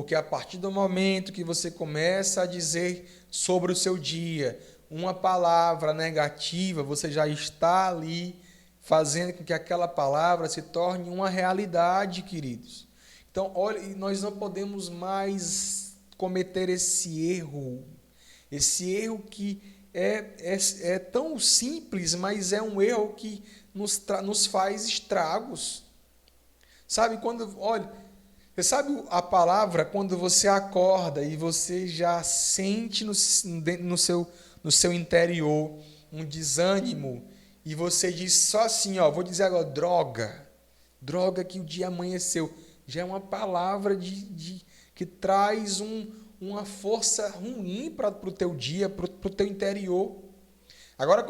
Porque a partir do momento que você começa a dizer sobre o seu dia uma palavra negativa, você já está ali fazendo com que aquela palavra se torne uma realidade, queridos. Então, olha, nós não podemos mais cometer esse erro que é tão simples, mas é um erro que nos faz estragos. Sabe, olha, você sabe a palavra quando você acorda e você já sente no seu interior um desânimo e você diz só assim, ó, vou dizer agora, droga que o dia amanheceu. Já é uma palavra que traz uma força ruim para o teu dia, para o teu interior. Agora que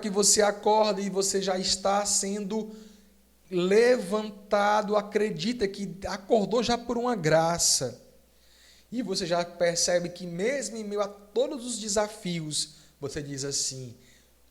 você acorda e você já está sendo levantado, acredita que acordou já por uma graça. E você já percebe que mesmo em meio a todos os desafios, você diz assim: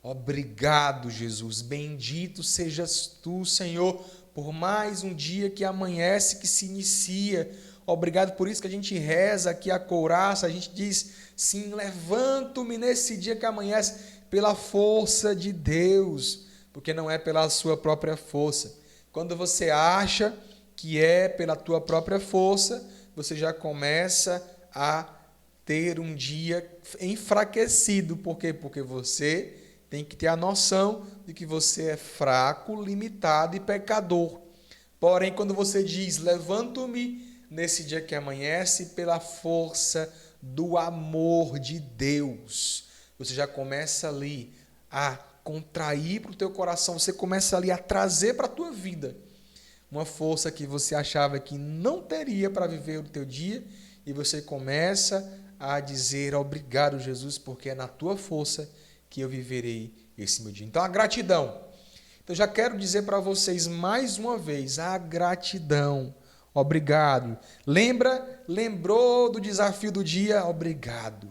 obrigado, Jesus, bendito sejas tu, Senhor, por mais um dia que amanhece, que se inicia. Obrigado, por isso que a gente reza aqui a couraça, a gente diz, sim, levanto-me nesse dia que amanhece, pela força de Deus, porque não é pela sua própria força. Quando você acha que é pela tua própria força, você já começa a ter um dia enfraquecido. Por quê? Porque você tem que ter a noção de que você é fraco, limitado e pecador. Porém, quando você diz, levanto-me nesse dia que amanhece pela força do amor de Deus, você já começa ali a contrair para o teu coração, você começa ali a trazer para a tua vida uma força que você achava que não teria para viver o teu dia, e você começa a dizer, obrigado, Jesus, porque é na tua força que eu viverei esse meu dia. Então, a gratidão. Então, já quero dizer para vocês mais uma vez, a gratidão. Obrigado. Lembrou do desafio do dia? Obrigado.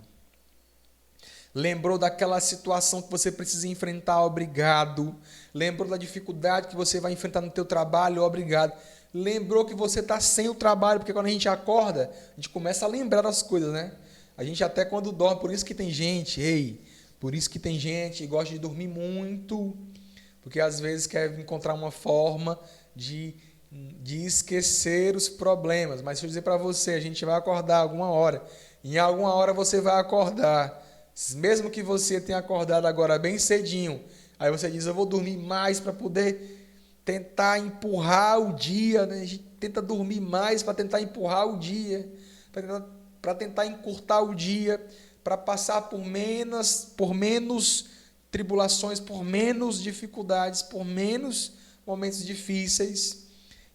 Lembrou daquela situação que você precisa enfrentar? Obrigado. Lembrou da dificuldade que você vai enfrentar no teu trabalho? Obrigado. Lembrou que você está sem o trabalho, porque quando a gente acorda, a gente começa a lembrar das coisas, né? A gente até quando dorme, por isso que tem gente, por isso que tem gente que gosta de dormir muito, porque às vezes quer encontrar uma forma de esquecer os problemas. Mas deixa eu dizer para você, a gente vai acordar alguma hora. Em alguma hora você vai acordar. Mesmo que você tenha acordado agora bem cedinho, aí você diz, eu vou dormir mais para poder tentar empurrar o dia, né? A gente tenta dormir mais para tentar empurrar o dia, para tentar encurtar o dia, para passar por menos tribulações, por menos dificuldades, por menos momentos difíceis.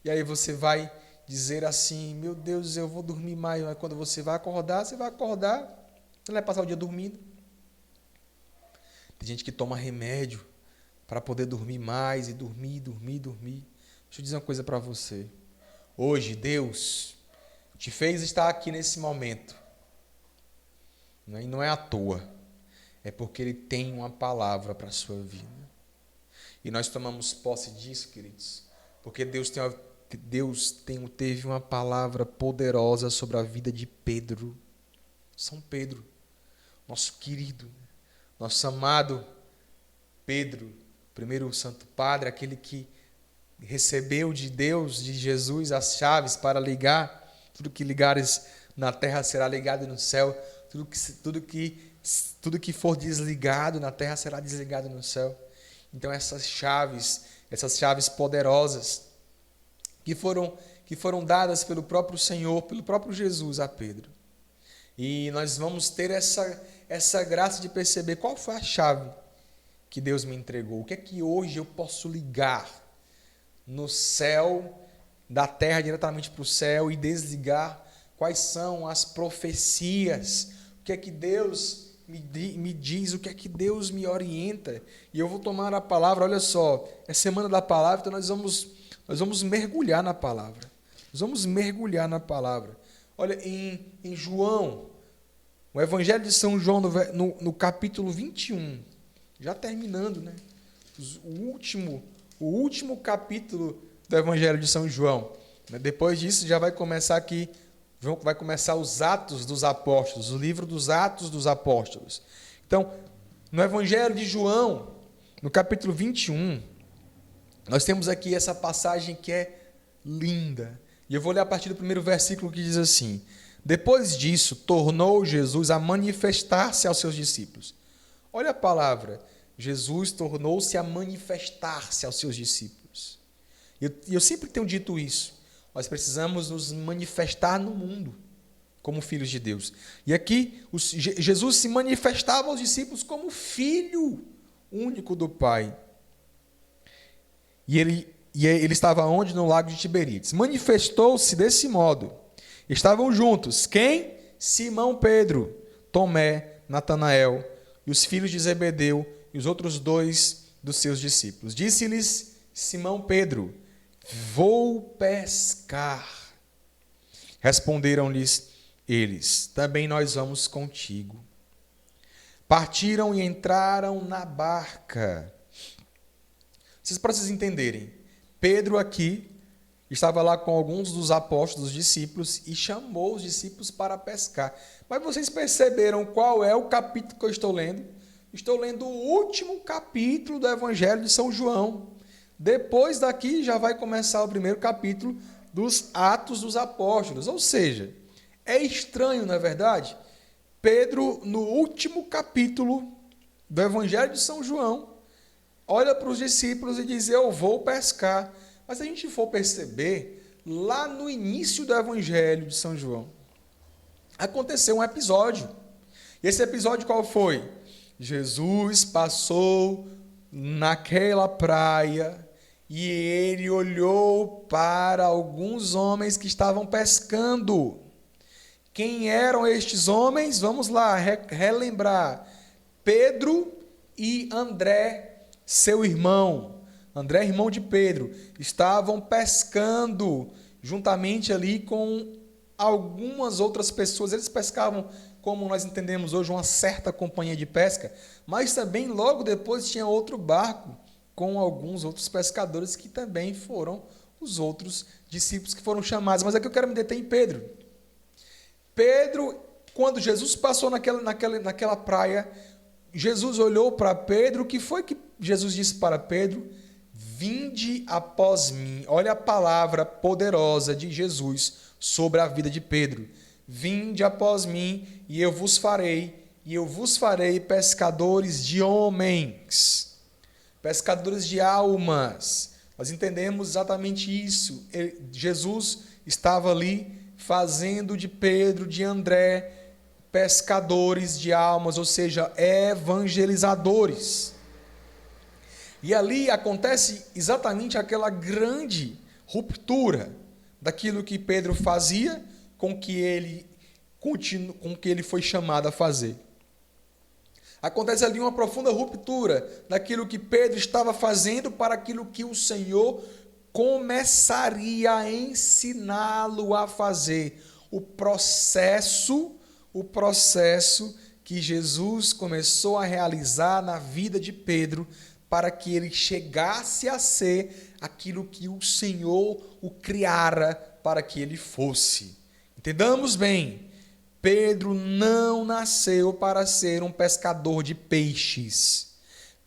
E aí você vai dizer assim, meu Deus, eu vou dormir mais. Mas quando você vai acordar, você não vai passar o dia dormindo. Tem gente que toma remédio para poder dormir mais e dormir. Deixa eu dizer uma coisa para você. Hoje, Deus te fez estar aqui nesse momento. E não é à toa. É porque Ele tem uma palavra para a sua vida. E nós tomamos posse disso, queridos. Porque Deus teve uma palavra poderosa sobre a vida de Pedro. São Pedro, nosso querido, nosso amado Pedro, primeiro Santo Padre, aquele que recebeu de Deus, de Jesus, as chaves para ligar, tudo que ligares na terra será ligado no céu, tudo que for desligado na terra será desligado no céu. Então essas chaves poderosas que foram dadas pelo próprio Senhor, pelo próprio Jesus a Pedro. E nós vamos ter essa graça de perceber qual foi a chave que Deus me entregou. O que é que hoje eu posso ligar no céu, da terra diretamente para o céu, e desligar? Quais são as profecias? O que é que Deus me diz? O que é que Deus me orienta? E eu vou tomar a palavra, olha só, é semana da palavra, então nós vamos mergulhar na palavra. Nós vamos mergulhar na palavra. Olha, em João, o Evangelho de São João, no capítulo 21, já terminando, né? O último capítulo do Evangelho de São João. Depois disso já vai começar aqui, vai começar os Atos dos Apóstolos, o livro dos Atos dos Apóstolos. Então, no Evangelho de João, no capítulo 21, nós temos aqui essa passagem que é linda. E eu vou ler a partir do primeiro versículo que diz assim: depois disso, tornou Jesus a manifestar-se aos seus discípulos. Olha a palavra, Jesus tornou-se a manifestar-se aos seus discípulos. Eu sempre tenho dito isso. Nós precisamos nos manifestar no mundo como filhos de Deus. E aqui, Jesus se manifestava aos discípulos como filho único do Pai. E ele estava onde? No lago de Tiberíades. Manifestou-se desse modo. Estavam juntos. Quem? Simão Pedro, Tomé, Natanael e os filhos de Zebedeu e os outros 2 dos seus discípulos. Disse-lhes Simão Pedro: vou pescar. Responderam-lhes eles: também nós vamos contigo. Partiram e entraram na barca. Para vocês entenderem, Pedro aqui estava lá com alguns dos apóstolos, dos discípulos, e chamou os discípulos para pescar. Mas vocês perceberam qual é o capítulo que eu estou lendo? Estou lendo o último capítulo do Evangelho de São João. Depois daqui já vai começar o primeiro capítulo dos Atos dos Apóstolos. Ou seja, é estranho, não é verdade? Pedro, no último capítulo do Evangelho de São João, olha para os discípulos e diz: eu vou pescar. Mas se a gente for perceber, lá no início do Evangelho de São João, aconteceu um episódio. E esse episódio qual foi? Jesus passou naquela praia e ele olhou para alguns homens que estavam pescando. Quem eram estes homens? Vamos lá relembrar. Pedro e André, seu irmão. André, irmão de Pedro, estavam pescando juntamente ali com algumas outras pessoas. Eles pescavam, como nós entendemos hoje, uma certa companhia de pesca, mas também logo depois tinha outro barco com alguns outros pescadores que também foram os outros discípulos que foram chamados. Mas aqui eu quero me deter em Pedro. Pedro, quando Jesus passou naquela praia, Jesus olhou para Pedro. O que foi que Jesus disse para Pedro? Vinde após mim. Olha a palavra poderosa de Jesus sobre a vida de Pedro. Vinde após mim e eu vos farei pescadores de homens, pescadores de almas. Nós entendemos exatamente isso. Jesus estava ali fazendo de Pedro, de André, pescadores de almas, ou seja, evangelizadores. E ali acontece exatamente aquela grande ruptura daquilo que Pedro fazia com que ele foi chamado a fazer. Acontece ali uma profunda ruptura daquilo que Pedro estava fazendo para aquilo que o Senhor começaria a ensiná-lo a fazer. O processo que Jesus começou a realizar na vida de Pedro para que ele chegasse a ser aquilo que o Senhor o criara para que ele fosse. Entendamos bem, Pedro não nasceu para ser um pescador de peixes.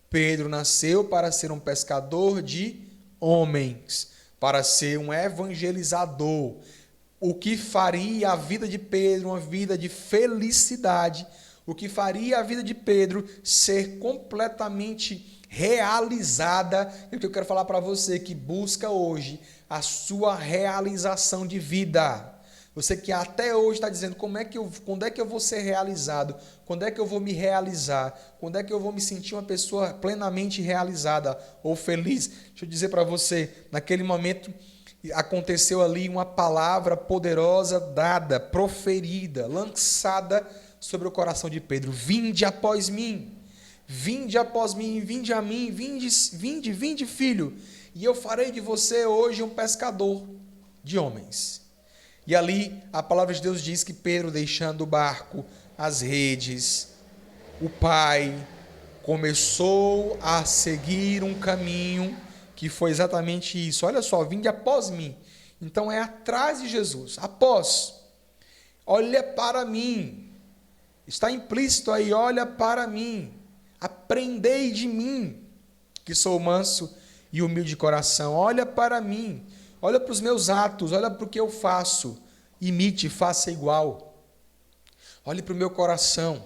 Pedro nasceu para ser um pescador de homens, para ser um evangelizador. O que faria a vida de Pedro uma vida de felicidade, o que faria a vida de Pedro ser completamente realizada, é o que eu quero falar para você que busca hoje a sua realização de vida. Você que até hoje está dizendo quando é que eu vou ser realizado, quando é que eu vou me realizar, quando é que eu vou me sentir uma pessoa plenamente realizada ou feliz. Deixa eu dizer para você, naquele momento aconteceu ali uma palavra poderosa dada, proferida, lançada sobre o coração de Pedro: vinde após mim. Vinde após mim, vinde a mim, vinde, filho, e eu farei de você hoje um pescador de homens. E ali a palavra de Deus diz que Pedro, deixando o barco, as redes, o Pai, começou a seguir um caminho que foi exatamente isso. Olha só, vinde após mim. Então é atrás de Jesus. Após, olha para mim. Está implícito aí, olha para mim. Aprendei de mim, que sou manso e humilde de coração. Olha para mim. Olha para os meus atos, olha para o que eu faço. Imite, faça igual. Olhe para o meu coração.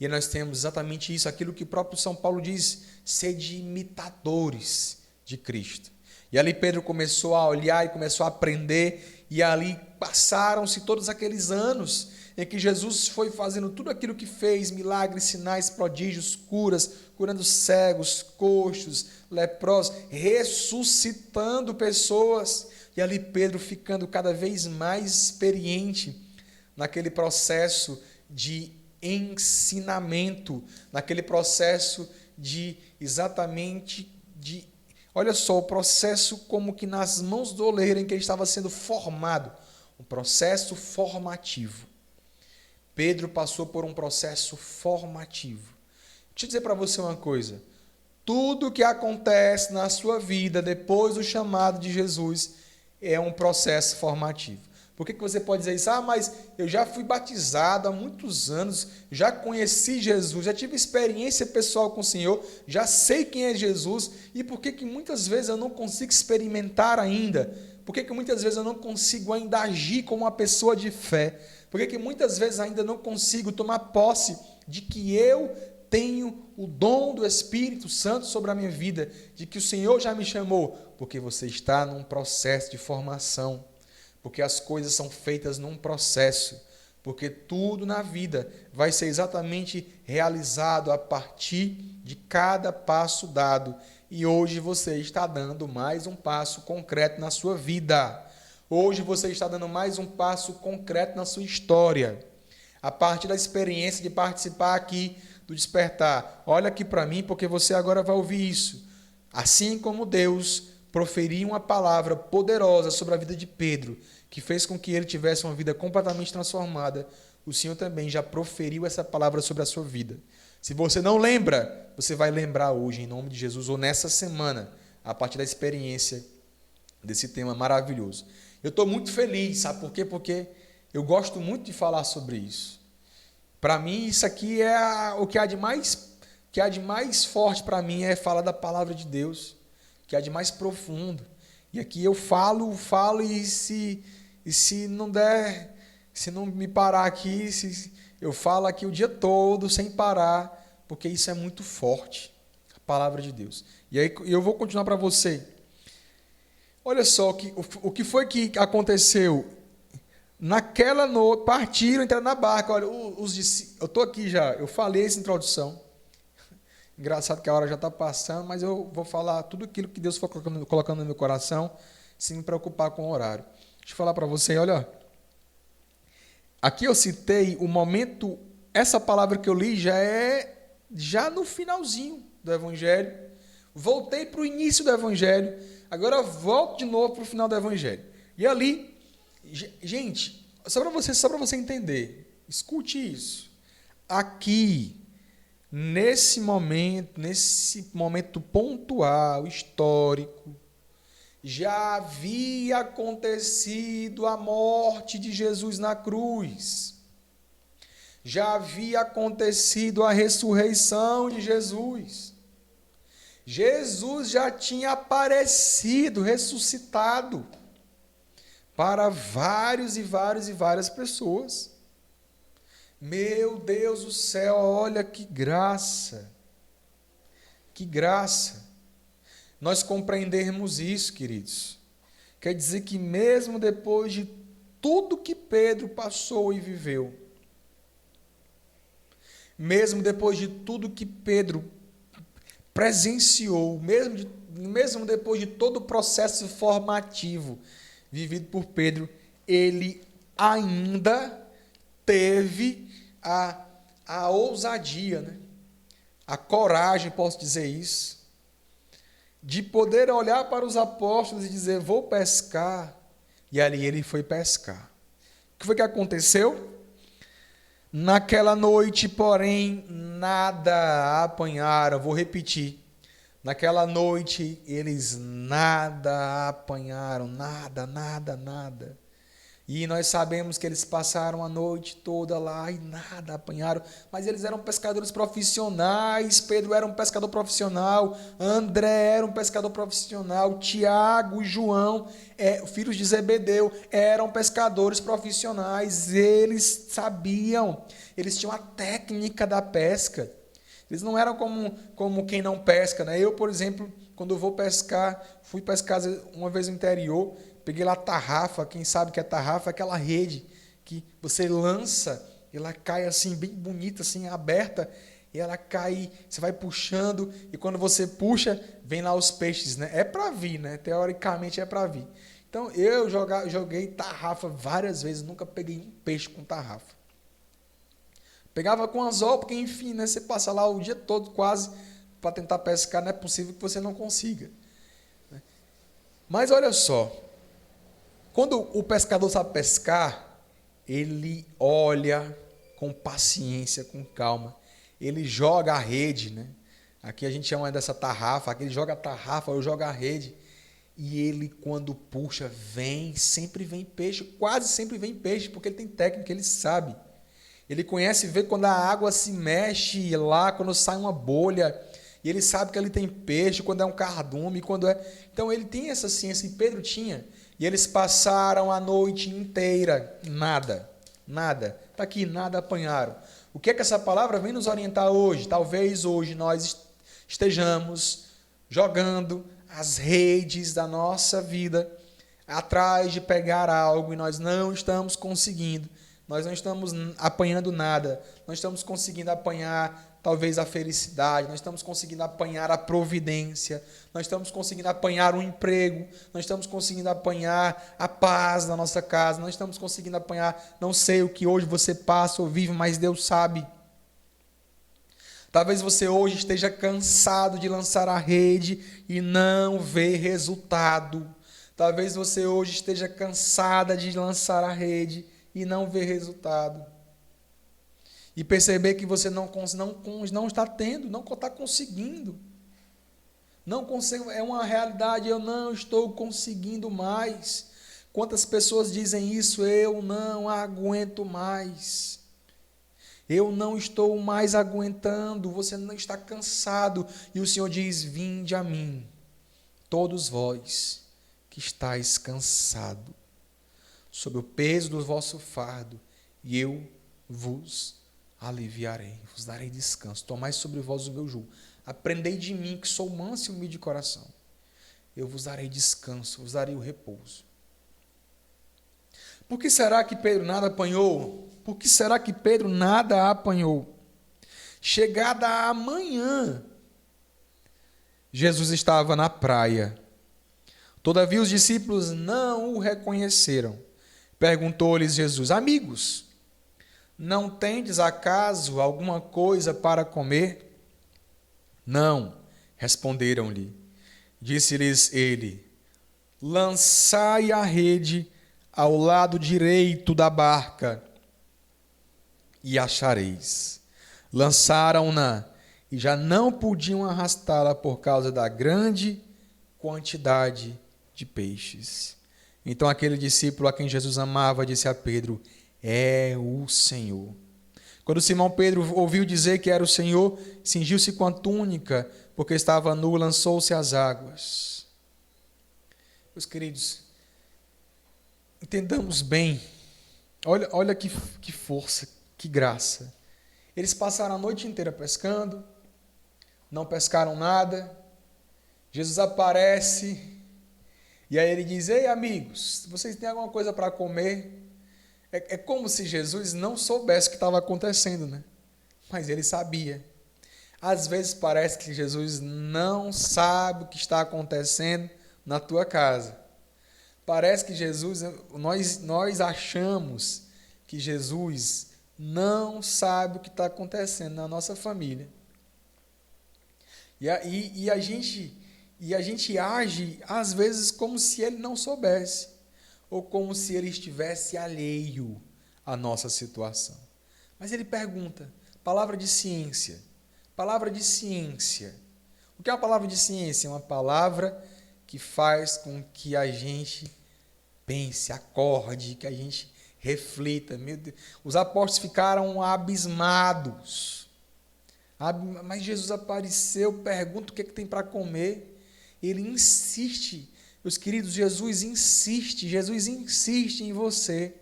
E nós temos exatamente isso, aquilo que o próprio São Paulo diz, sede imitadores de Cristo. E ali Pedro começou a olhar e começou a aprender, e ali passaram-se todos aqueles anos em que Jesus foi fazendo tudo aquilo que fez, milagres, sinais, prodígios, curas, curando cegos, coxos, leprosos, ressuscitando pessoas. E ali Pedro ficando cada vez mais experiente naquele processo de ensinamento, naquele processo de exatamente de, olha só, o processo como que nas mãos do oleiro em que ele estava sendo formado, um processo formativo. Pedro passou por um processo formativo. Deixa eu dizer para você uma coisa, tudo que acontece na sua vida depois do chamado de Jesus é um processo formativo. Por que você pode dizer isso? Ah, mas eu já fui batizado há muitos anos, já conheci Jesus, já tive experiência pessoal com o Senhor, já sei quem é Jesus, e por que muitas vezes eu não consigo experimentar ainda? Por que muitas vezes eu não consigo ainda agir como uma pessoa de fé? Por que muitas vezes ainda não consigo tomar posse de que eu tenho o dom do Espírito Santo sobre a minha vida, de que o Senhor já me chamou? Porque você está num processo de formação. Porque as coisas são feitas num processo, porque tudo na vida vai ser exatamente realizado a partir de cada passo dado. E hoje você está dando mais um passo concreto na sua vida. Hoje você está dando mais um passo concreto na sua história. A partir da experiência de participar aqui do Despertar. Olha aqui para mim, porque você agora vai ouvir isso. Assim como Deus proferiu uma palavra poderosa sobre a vida de Pedro, que fez com que ele tivesse uma vida completamente transformada, o Senhor também já proferiu essa palavra sobre a sua vida. Se você não lembra, você vai lembrar hoje, em nome de Jesus, ou nessa semana, a partir da experiência desse tema maravilhoso. Eu estou muito feliz, sabe por quê? Porque eu gosto muito de falar sobre isso. Para mim, isso aqui é o que há de mais forte para mim, é falar da palavra de Deus, que há de mais profundo. E aqui eu falo e se não der, se não me parar aqui, eu falo aqui o dia todo sem parar, porque isso é muito forte, a palavra de Deus. E aí eu vou continuar para você. Olha só o que foi que aconteceu. Naquela noite, partiram, entraram na barca. Olha, eu estou aqui já, eu falei essa introdução. Engraçado que a hora já está passando, mas eu vou falar tudo aquilo que Deus foi colocando no meu coração, sem me preocupar com o horário. Deixa eu falar para você, olha. Aqui eu citei o momento, essa palavra que eu li já no finalzinho do Evangelho. Voltei para o início do Evangelho, agora volto de novo para o final do Evangelho. E ali, gente, só para você entender, escute isso. Aqui, nesse momento pontual, histórico, já havia acontecido a morte de Jesus na cruz. Já havia acontecido a ressurreição de Jesus. Jesus já tinha aparecido, ressuscitado, para várias pessoas. Meu Deus do céu, olha que graça. Que graça. Nós compreendermos isso, queridos. Quer dizer que mesmo depois de tudo que Pedro passou e viveu, mesmo depois de tudo que Pedro presenciou, mesmo depois de todo o processo formativo vivido por Pedro, ele ainda teve a ousadia, né? A coragem, posso dizer isso, de poder olhar para os apóstolos e dizer, vou pescar. E ali ele foi pescar. O que foi que aconteceu? Naquela noite, porém, nada apanharam. Vou repetir. Naquela noite, eles nada apanharam, nada, nada, nada. E nós sabemos que eles passaram a noite toda lá e nada apanharam, mas eles eram pescadores profissionais. Pedro era um pescador profissional, André era um pescador profissional, Tiago e João, filhos de Zebedeu, eram pescadores profissionais. Eles sabiam, eles tinham a técnica da pesca. Eles não eram como quem não pesca, né? Eu, por exemplo, quando eu vou pescar, fui pescar uma vez no interior, peguei lá tarrafa. Quem sabe que é tarrafa? Aquela rede que você lança, ela cai assim, bem bonita, assim, aberta, e ela cai, você vai puxando, e quando você puxa, vem lá os peixes, né? É para vir, né? Teoricamente é para vir. Então, eu joguei tarrafa várias vezes, nunca peguei um peixe com tarrafa. Pegava com anzol, porque, enfim, né? Você passa lá o dia todo quase para tentar pescar, não é possível que você não consiga. Mas olha só, quando o pescador sabe pescar, ele olha com paciência, com calma. Ele joga a rede, né? Aqui a gente chama dessa tarrafa, aqui ele joga a tarrafa, eu jogo a rede. E ele, quando puxa, sempre vem peixe, quase sempre vem peixe, porque ele tem técnica, ele sabe. Ele conhece e vê quando a água se mexe lá, quando sai uma bolha. E ele sabe que ali tem peixe, quando é um cardume, quando é... Então ele tem essa ciência, e Pedro tinha. E eles passaram a noite inteira, nada, nada. Está aqui, nada apanharam. O que é que essa palavra vem nos orientar hoje? Talvez hoje nós estejamos jogando as redes da nossa vida atrás de pegar algo e nós não estamos conseguindo. Nós não estamos apanhando nada. Nós estamos conseguindo apanhar talvez a felicidade, nós estamos conseguindo apanhar a providência, nós estamos conseguindo apanhar um emprego, nós estamos conseguindo apanhar a paz na nossa casa, nós estamos conseguindo apanhar, não sei o que hoje você passa ou vive, mas Deus sabe. Talvez você hoje esteja cansado de lançar a rede e não ver resultado. Talvez você hoje esteja cansada de lançar a rede e não ver resultado. E perceber que você não está tendo, não está conseguindo. Não consigo, é uma realidade, eu não estou conseguindo mais. Quantas pessoas dizem isso? Eu não aguento mais. Eu não estou mais aguentando, você não está cansado. E o Senhor diz, vinde a mim, todos vós que estáis cansados, sob o peso do vosso fardo, e eu vos aliviarei, vos darei descanso. Tomai sobre vós o meu jugo. Aprendei de mim, que sou manso e humilde de coração. Eu vos darei descanso, vos darei o repouso. Por que será que Pedro nada apanhou? Por que será que Pedro nada apanhou? Chegada a manhã, Jesus estava na praia. Todavia os discípulos não o reconheceram. Perguntou-lhes Jesus, amigos, não tendes acaso alguma coisa para comer? Não, responderam-lhe. Disse-lhes ele, lançai a rede ao lado direito da barca e achareis. Lançaram-na e já não podiam arrastá-la por causa da grande quantidade de peixes. Então aquele discípulo a quem Jesus amava disse a Pedro, é o Senhor. Quando Simão Pedro ouviu dizer que era o Senhor, cingiu-se com a túnica, porque estava nu, lançou-se às águas. Meus queridos, entendamos bem, olha que força, que graça. Eles passaram a noite inteira pescando, não pescaram nada, Jesus aparece, e aí ele diz, ei amigos, vocês têm alguma coisa para comer? É como se Jesus não soubesse o que estava acontecendo, né? Mas ele sabia. Às vezes parece que Jesus não sabe o que está acontecendo na tua casa. Parece que Jesus, nós achamos que Jesus não sabe o que está acontecendo na nossa família. E a gente age, às vezes, como se ele não soubesse. Ou como se ele estivesse alheio à nossa situação. Mas ele pergunta, palavra de ciência. O que é uma palavra de ciência? É uma palavra que faz com que a gente pense, acorde, que a gente reflita. Meu Deus. Os apóstolos ficaram abismados. Mas Jesus apareceu, pergunta o que é que tem para comer. Ele insiste. Meus queridos, Jesus insiste em você.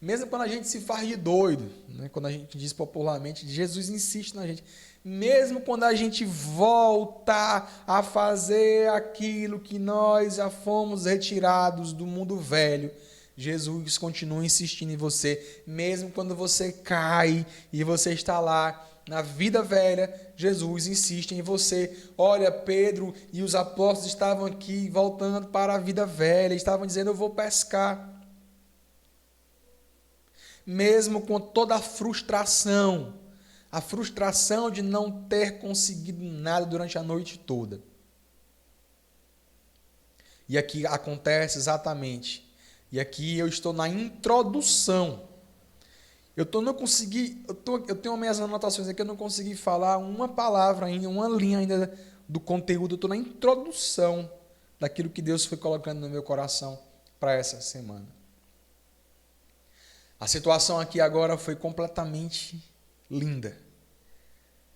Mesmo quando a gente se faz de doido, né? Quando a gente diz popularmente, Jesus insiste na gente. Mesmo quando a gente volta a fazer aquilo que nós já fomos retirados do mundo velho, Jesus continua insistindo em você. Mesmo quando você cai e você está lá na vida velha, Jesus insiste em você. Olha, Pedro e os apóstolos estavam aqui voltando para a vida velha, estavam dizendo, eu vou pescar. Mesmo com toda a frustração de não ter conseguido nada durante a noite toda. E aqui acontece exatamente. E aqui eu estou na introdução. Eu tenho minhas anotações aqui, eu não consegui falar uma palavra ainda, uma linha ainda do conteúdo. Eu estou na introdução daquilo que Deus foi colocando no meu coração para essa semana. A situação aqui agora foi completamente linda.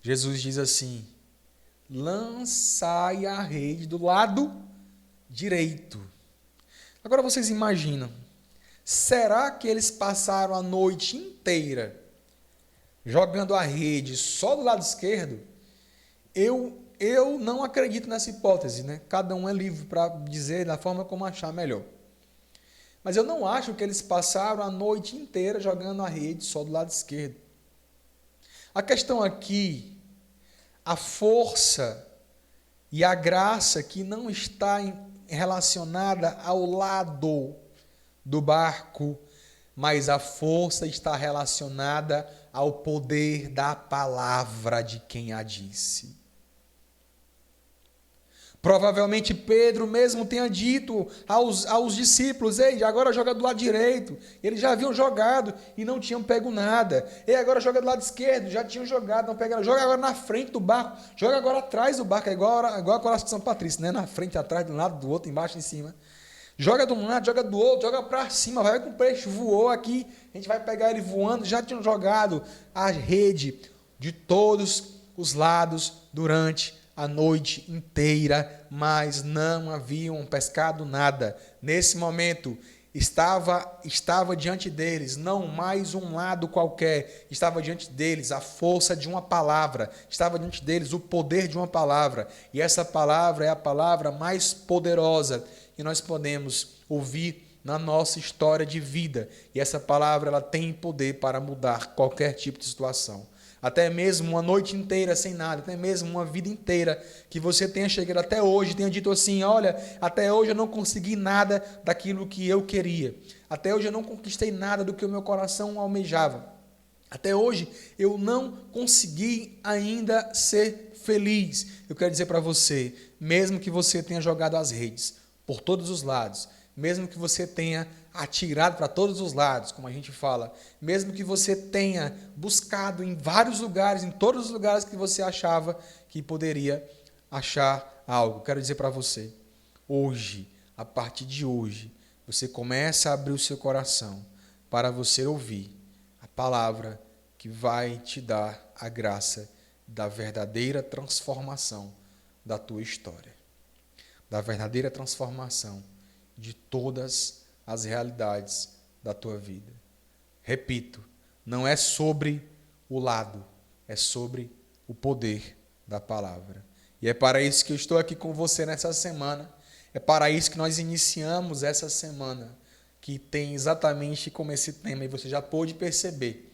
Jesus diz assim, lançai a rede do lado direito. Agora vocês imaginam, será que eles passaram a noite inteira jogando a rede só do lado esquerdo? Eu não acredito nessa hipótese, né? Cada um é livre para dizer da forma como achar melhor. Mas eu não acho que eles passaram a noite inteira jogando a rede só do lado esquerdo. A questão aqui, a força e a graça que não está relacionada ao lado do barco, mas a força está relacionada ao poder da palavra de quem a disse. Provavelmente Pedro mesmo tenha dito aos discípulos, ei, agora joga do lado direito. Eles já haviam jogado e não tinham pego nada. Ei, agora joga do lado esquerdo, já tinham jogado, não pegaram. Joga agora na frente do barco, joga agora atrás do barco, é igual a Coração de São Patrício, né? Na frente, atrás, de um lado, do outro, embaixo, em cima. Joga de um lado, joga do outro, joga para cima, vai ver que o peixe voou aqui, a gente vai pegar ele voando. Já tinham jogado a rede de todos os lados durante a noite inteira, mas não haviam pescado nada. Nesse momento, estava diante deles, não mais um lado qualquer, estava diante deles a força de uma palavra, estava diante deles o poder de uma palavra, e essa palavra é a palavra mais poderosa que nós podemos ouvir na nossa história de vida, e essa palavra ela tem poder para mudar qualquer tipo de situação. Até mesmo uma noite inteira sem nada, até mesmo uma vida inteira que você tenha chegado até hoje, tenha dito assim, olha, até hoje eu não consegui nada daquilo que eu queria. Até hoje eu não conquistei nada do que o meu coração almejava. Até hoje eu não consegui ainda ser feliz. Eu quero dizer para você, mesmo que você tenha jogado as redes por todos os lados, mesmo que você tenha atirado para todos os lados, como a gente fala, mesmo que você tenha buscado em vários lugares, em todos os lugares que você achava que poderia achar algo, quero dizer para você, hoje, a partir de hoje, você começa a abrir o seu coração para você ouvir a palavra que vai te dar a graça da verdadeira transformação da tua história, da verdadeira transformação de todas as realidades da tua vida. Repito, não é sobre o lado, é sobre o poder da palavra. E é para isso que eu estou aqui com você nessa semana. É para isso que nós iniciamos essa semana, que tem exatamente como esse tema, e você já pôde perceber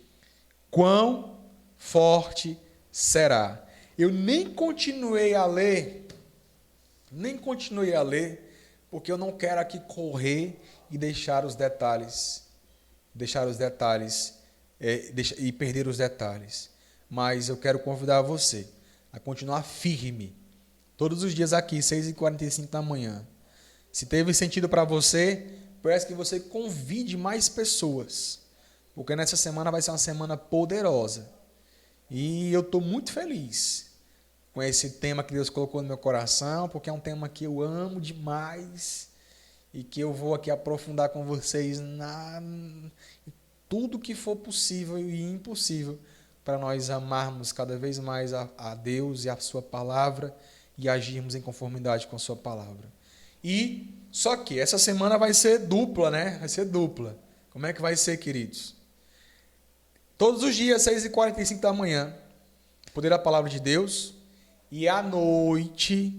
quão forte será. Eu nem continuei a ler, porque eu não quero aqui correr e deixar os detalhes e perder os detalhes. Mas eu quero convidar você a continuar firme, todos os dias aqui, 6h45 da manhã. Se teve sentido para você, peço que você convide mais pessoas, porque nessa semana vai ser uma semana poderosa. E eu estou muito feliz com esse tema que Deus colocou no meu coração, porque é um tema que eu amo demais e que eu vou aqui aprofundar com vocês tudo que for possível e impossível para nós amarmos cada vez mais a Deus e a sua palavra e agirmos em conformidade com a sua palavra. E só que essa semana vai ser dupla, né? Vai ser dupla. Como é que vai ser, queridos? Todos os dias, 6h45 da manhã, poder da palavra de Deus. E à noite,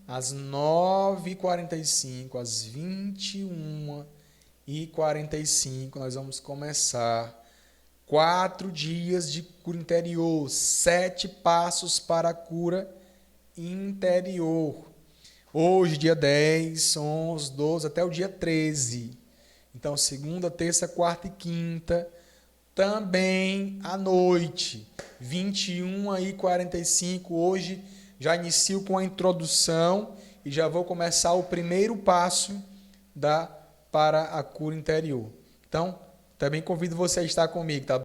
às 9h45, às 21h45, nós vamos começar 4 dias de cura interior, 7 passos para a cura interior. Hoje, dia 10, 11, 12, até o dia 13. Então, segunda, terça, quarta e quinta, também à noite, 21h45. Hoje já inicio com a introdução e já vou começar o primeiro passo para a cura interior. Então, também convido você a estar comigo, tá?